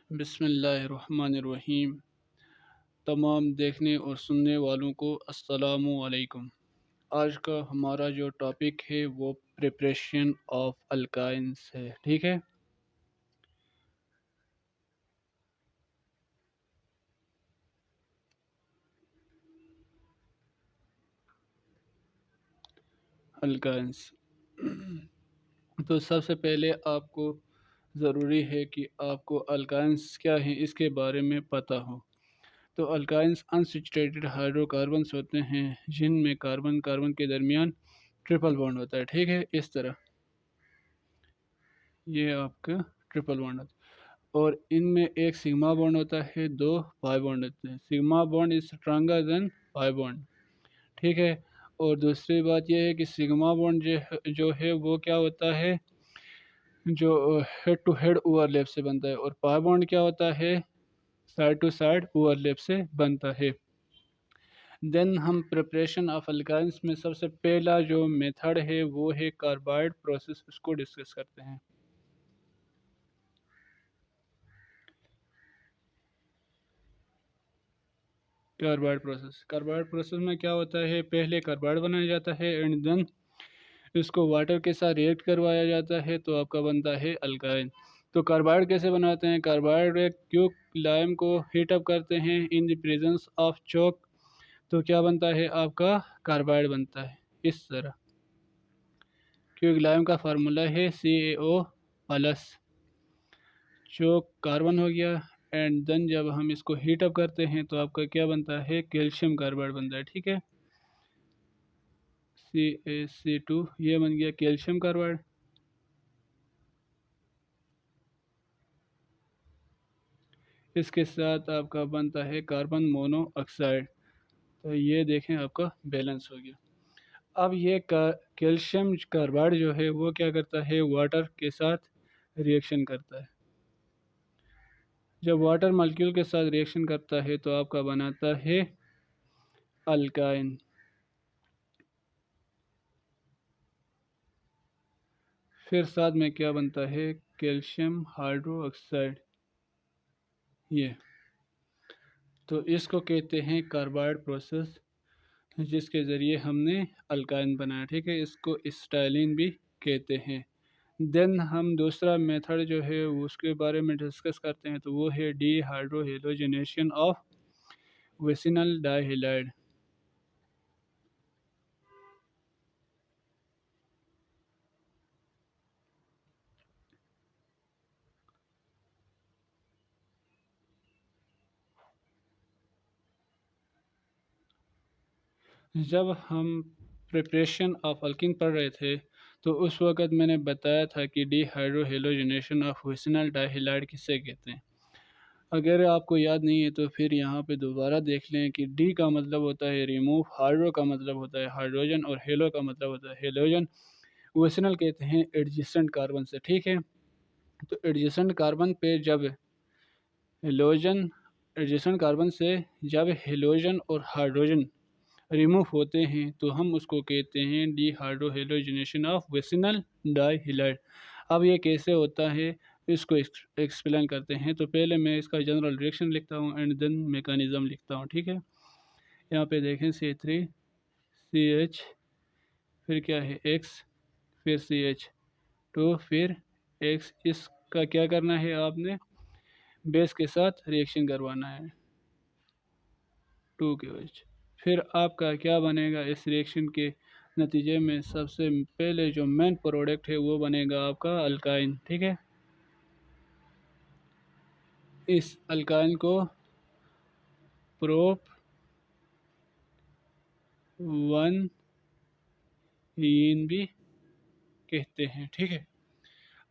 बिस्मिल्लाहिर्रहमानिर्रहीम। तमाम देखने और सुनने वालों को अस्सलामु अलैकुम। आज का हमारा जो टॉपिक है वो प्रिपरेशन ऑफ अल्काइंस है। ठीक है, अल्काइंस। तो सबसे पहले आपको ज़रूरी है कि आपको अल्काइंस क्या है इसके बारे में पता हो। तो अल्काइंस अनसैचुरेटेड हाइड्रोकार्बन्स होते हैं जिनमें कार्बन कार्बन के दरमियान ट्रिपल बॉन्ड होता है। ठीक है, इस तरह ये आपका ट्रिपल बॉन्ड होता है और इनमें एक सिग्मा बॉन्ड होता है, दो पाई बॉन्ड होते हैं। Sigma bond is stronger than pi bond. ठीक है, और दूसरी बात यह है कि सिग्मा बॉन्ड जो है वो क्या होता है, जो हेड टू हेड ओवरलैप से बनता है, और पाई बॉन्ड क्या होता है, साइड टू साइड ओवरलैप से बनता है। देन हम प्रिपरेशन ऑफ अल्काइंस में सबसे पहला जो मेथड है वो है कार्बाइड प्रोसेस, उसको डिस्कस करते हैं। कार्बाइड प्रोसेस में क्या होता है, पहले कार्बाइड बनाया जाता है एंड देन इसको वाटर के साथ रिएक्ट करवाया जाता है तो आपका बनता है अल्काइन। तो कार्बाइड कैसे बनाते हैं, कार्बाइड एक क्यूक लाइम को हीट अप करते हैं इन द प्रेजेंस ऑफ चोक, तो क्या बनता है, आपका कार्बाइड बनता है इस तरह। क्यूक लाइम का फार्मूला है CaO प्लस, चोक कार्बन हो गया, एंड देन जब हम इसको हीट अप करते हैं तो आपका क्या बनता है, कैल्शियम कार्बाइड बनता है। ठीक है, CaC2 ये बन गया कैल्शियम कार्बाइड। इसके साथ आपका बनता है कार्बन मोनोऑक्साइड। तो ये देखें आपका बैलेंस हो गया। अब ये कैल्शियम कार्बाइड जो है वो क्या करता है, वाटर के साथ रिएक्शन करता है। जब वाटर मॉलिक्यूल के साथ रिएक्शन करता है तो आपका बनाता है अल्काइन। फिर साथ में क्या बनता है, कैल्शियम हाइड्रोक्साइड। ये तो इसको कहते हैं कार्बाइड प्रोसेस, जिसके ज़रिए हमने अल्काइन बनाया। ठीक है, इसको स्टाइलिन भी कहते हैं। देन हम दूसरा मेथड जो है उसके बारे में डिस्कस करते हैं, तो वो है dehydrohalogenation of vicinal dihalide. जब हम प्रिपरेशन ऑफ अल्किन पढ़ रहे थे तो उस वक़्त मैंने बताया था कि dehydrohalogenation of vicinal dihalide किसे कहते हैं। अगर आपको याद नहीं है तो फिर यहाँ पे दोबारा देख लें कि डी का मतलब होता है रिमूव, हाइड्रो का मतलब होता है हाइड्रोजन, और हेलो का मतलब होता है हेलोजन। वेसिनल कहते हैं एडजेसेंट कार्बन से। ठीक है, तो एडजेसेंट कार्बन पे जब हेलोजन, एडजेसेंट कार्बन से जब हेलोजन और हाइड्रोजन रिमूव होते हैं तो हम उसको कहते हैं dehydrohalogenation of vicinal dihalide. अब ये कैसे होता है इसको एक्सप्लेन करते हैं। तो पहले मैं इसका जनरल रिएक्शन लिखता हूँ एंड देन मेकानिज़म लिखता हूँ। ठीक है, यहाँ पे देखें C3CH, फिर क्या है X, फिर CH2, फिर X। इसका क्या करना है, आपने बेस के साथ रिएक्शन करवाना है 2KOH। फिर आपका क्या बनेगा, इस रिएक्शन के नतीजे में सबसे पहले जो मेन प्रोडक्ट है वो बनेगा आपका अल्काइन। ठीक है, इस अल्काइन को प्रोप 1 इन भी कहते हैं। ठीक है,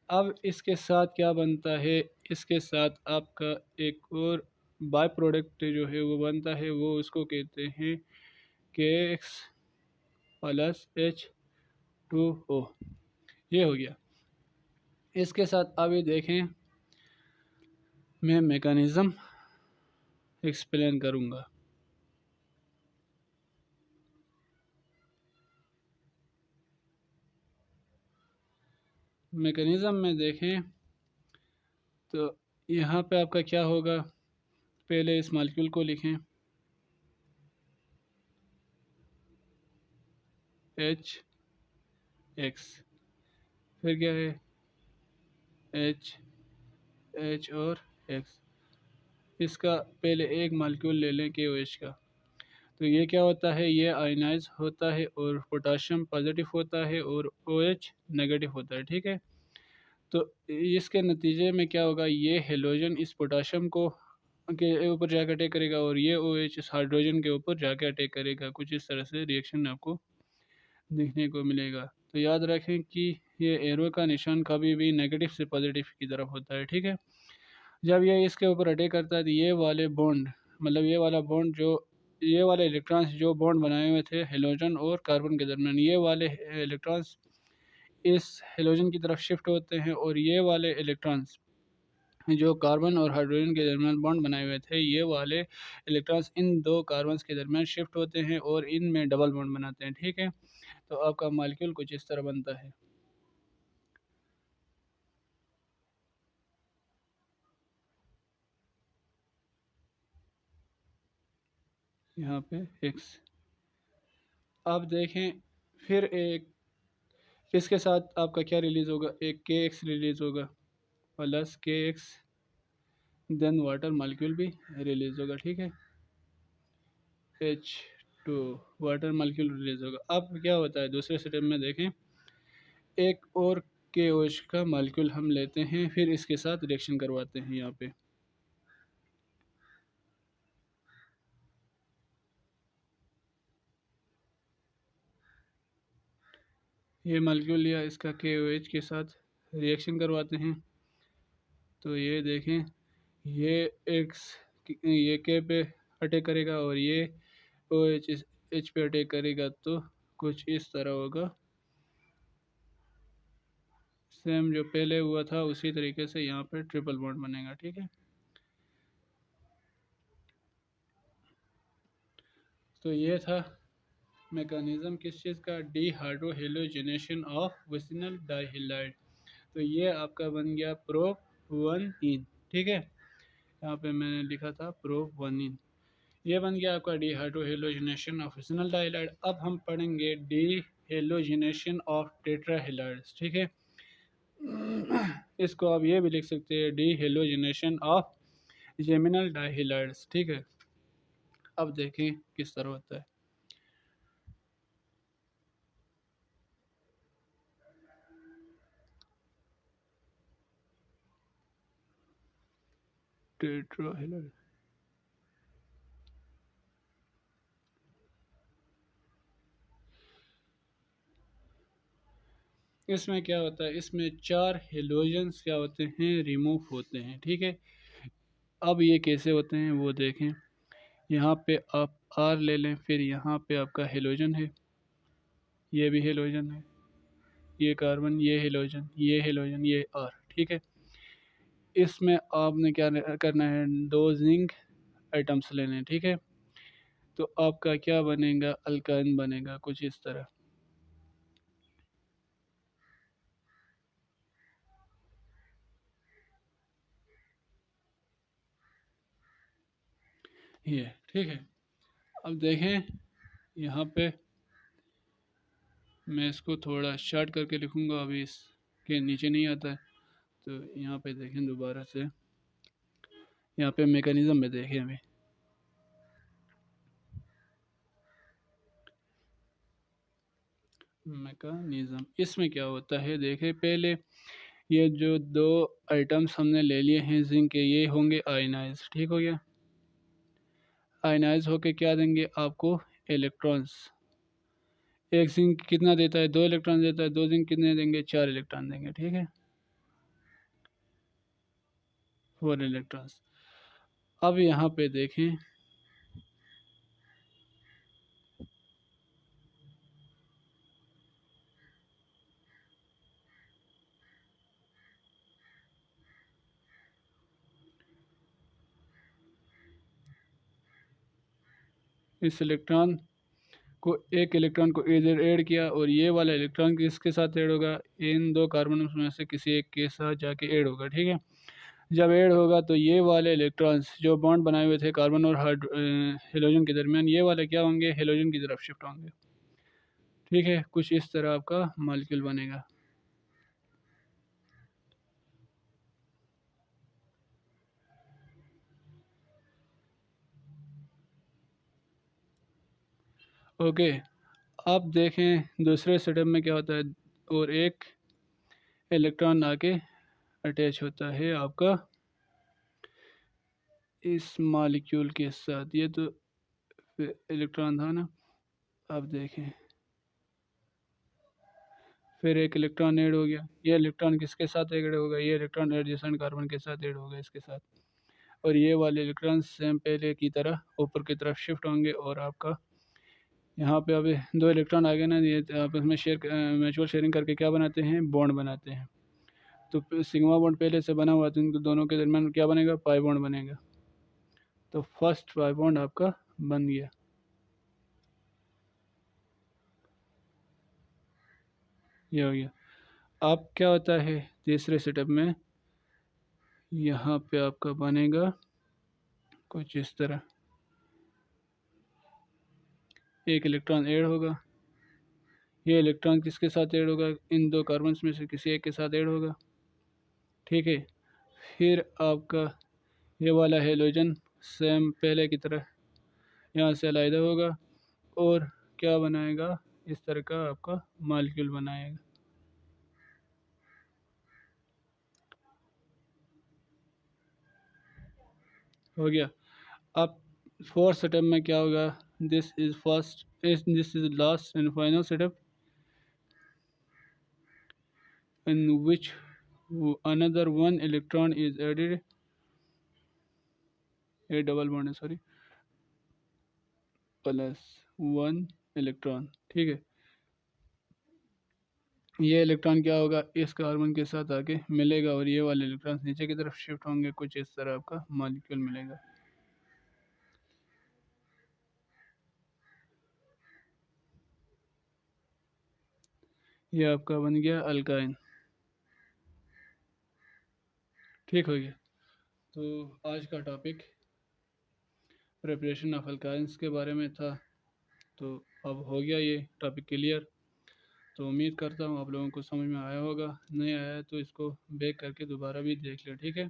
अब इसके साथ क्या बनता है, इसके साथ आपका एक और बाय प्रोडक्ट जो है वो बनता है, वो उसको कहते हैं KX प्लस H2O। ये हो गया। इसके साथ अभी देखें, मैं मैकेनिज़्म एक्सप्लेन करूँगा। मैकेनिज़्म में देखें तो यहाँ पे आपका क्या होगा, पहले इस मालिक्यूल को लिखें एच एक्स, फिर क्या है एच एच और एक्स। इसका पहले एक मालिक्यूल ले लें के ओ एच का, तो ये क्या होता है, ये आयनाइज होता है और पोटाशियम पॉजिटिव होता है और ओ एच नेगेटिव होता है, ठीक है। तो इसके नतीजे में क्या होगा, ये हेलोजन इस पोटाशियम को के ऊपर जाकर अटैक करेगा और ये ओ एच इस हाइड्रोजन के ऊपर जाकर अटैक करेगा। कुछ इस तरह से रिएक्शन आपको देखने को मिलेगा। तो याद रखें कि ये एरो का निशान कभी भी नेगेटिव से पॉजिटिव की तरफ होता है, ठीक है। जब ये इसके ऊपर अटैक करता है तो ये वाले बॉन्ड, मतलब ये वाला बॉन्ड जो, ये वाले इलेक्ट्रॉन्स जो बॉन्ड बनाए हुए थे हेलोजन और कार्बन के दरमियान, ये वाले इलेक्ट्रॉन्स इस हेलोजन की तरफ शिफ्ट होते हैं और ये वाले इलेक्ट्रॉन्स जो कार्बन और हाइड्रोजन के दरमियान बॉन्ड बनाए हुए थे, ये वाले इलेक्ट्रॉन्स इन दो कार्बन्स के दरमियान शिफ्ट होते हैं और इनमें डबल बॉन्ड बनाते हैं, ठीक है। तो आपका मॉलिक्यूल कुछ इस तरह बनता है। यहाँ पे एक्स, आप देखें फिर एक इसके साथ आपका क्या रिलीज़ होगा, एक के एक्स रिलीज़ होगा प्लस के एक्स, देन वाटर मॉलिक्यूल भी रिलीज़ होगा, ठीक है। H two water molecule release होगा। अब क्या होता है दूसरे स्टेप में देखें, एक और के ओ एच का मॉलिक्यूल हम लेते हैं, फिर इसके साथ रिएक्शन करवाते हैं। यहाँ पे ये मॉलिक्यूल लिया, इसका के ओ एच के साथ रिएक्शन करवाते हैं। तो ये देखें, ये एक्स ये के पे अटैक करेगा और ये ओ एच एच पे अटैक करेगा, तो कुछ इस तरह होगा। सेम जो पहले हुआ था उसी तरीके से यहाँ पे ट्रिपल बॉन्ड बनेगा, ठीक है। तो ये था मैकेनिज्म किस चीज़ का, डीहाइड्रोहेलोजिनेशन ऑफ विसिनल डाइहैलाइड। तो ये आपका बन गया प्रोप 1 इन, ठीक है। यहाँ पे मैंने लिखा था प्रोप 1 इन, ये बन गया आपका डीहाइड्रोहेलोजिनेशन ऑफ विसिनल डाइहैलाइड। अब हम पढ़ेंगे डीहेलोजिनेशन ऑफ टेट्राहेलाइड्स, ठीक है। इसको आप ये भी लिख सकते हैं डीहेलोजिनेशन ऑफ जेमिनल डाइहैलाइड्स, ठीक है। अब देखें किस तरह होता है। टेट्राहेलाइड, इसमें क्या होता है, इसमें 4 हेलोजन्स क्या होते हैं, रिमूव होते हैं, ठीक है। अब ये कैसे होते हैं वो देखें। यहाँ पे आप आर ले लें, फिर यहाँ पे आपका हेलोजन है, ये भी हेलोजन है, ये कार्बन, ये हेलोजन, ये हेलोजन, ये आर, ठीक है। इसमें आपने क्या करना है, 2 जिंक आइटम्स लेने हैं, ठीक है। तो आपका क्या बनेगा, अल्काइन बनेगा कुछ इस तरह। ये ठीक है। अब देखें यहाँ पे मैं इसको थोड़ा शार्ट करके लिखूँगा, अभी इसके नीचे नहीं आता है। तो यहाँ पे देखें दोबारा से, यहाँ पे मैकेनिज़्म में देखें हमें, मैकेनिज़्म इसमें क्या होता है देखें। पहले ये जो 2 आइटम्स हमने ले लिए हैं जिंक के, ये होंगे आयनाइज, ठीक हो गया। आयनाइज होके क्या देंगे आपको, इलेक्ट्रॉन्स। एक जिंक कितना देता है, 2 इलेक्ट्रॉन देता है, 2 जिंक कितने देंगे, 4 इलेक्ट्रॉन देंगे, ठीक है, 4 इलेक्ट्रॉन्स। अब यहाँ पे देखें, इस इलेक्ट्रॉन को, एक इलेक्ट्रॉन को इधर ऐड किया और ये वाला इलेक्ट्रॉन किसके साथ ऐड होगा, इन 2 कार्बन में से किसी एक के साथ जाके ऐड होगा, ठीक है। जब ऐड होगा तो ये वाले इलेक्ट्रॉन्स जो बॉन्ड बनाए हुए थे कार्बन और हेलोजन के दरमियान, ये वाले क्या होंगे, हेलोजन की तरफ शिफ्ट होंगे। ठीक है, कुछ इस तरह आपका मॉलिक्यूल बनेगा। ओके, अब देखें दूसरे सेटअप में क्या होता है, और एक इलेक्ट्रॉन आके अटैच होता है आपका इस मॉलिक्यूल के साथ। ये तो इलेक्ट्रॉन था ना। अब देखें, फिर एक इलेक्ट्रॉन ऐड हो गया। ये इलेक्ट्रॉन किसके साथ ऐड होगा, ये इलेक्ट्रॉन एडजेसेंट कार्बन के साथ ऐड होगा इसके साथ। और ये वाले इलेक्ट्रॉन सेम पहले की तरह ऊपर की तरफ शिफ्ट होंगे, और आपका यहाँ पे अभी दो इलेक्ट्रॉन आ गए ना, ये आपस में म्यूचुअल शेयरिंग करके क्या बनाते हैं, बॉन्ड बनाते हैं। तो सिग्मा बॉन्ड पहले से बना हुआ, तो इनको दोनों के दरमियान क्या बनेगा, पाई बॉन्ड बनेगा। तो फर्स्ट पाई बॉन्ड आपका बन गया। ये हो गया। अब क्या होता है तीसरे सेटअप में, यहाँ पे आपका बनेगा कुछ इस तरह, एक इलेक्ट्रॉन ऐड होगा। ये इलेक्ट्रॉन किसके साथ ऐड होगा, इन दो कार्बन में से किसी एक के साथ ऐड होगा। ठीक है, फिर आपका ये वाला हेलोजन सेम पहले की तरह यहाँ से अलहदा होगा, और क्या बनाएगा, इस तरह का आपका मालिक्यूल बनाएगा। हो गया। अब फोर्थ सेटअप में क्या होगा, this is last and final setup in which another one electron is added, a double bond है सॉरी, प्लस वन इलेक्ट्रॉन। ठीक है, ये इलेक्ट्रॉन क्या होगा, इस कार्बन के साथ आके मिलेगा, और ये वाले इलेक्ट्रॉन नीचे की तरफ शिफ्ट होंगे। कुछ इस तरह आपका मॉलिक्यूल मिलेगा। ये आपका बन गया अल्काइन। ठीक हो गया। तो आज का टॉपिक प्रिपरेशन ऑफ अल्काइंस के बारे में था। तो अब हो गया ये टॉपिक क्लियर। तो उम्मीद करता हूँ आप लोगों को समझ में आया होगा। नहीं आया तो इसको बैक करके दोबारा भी देख लें। ठीक है।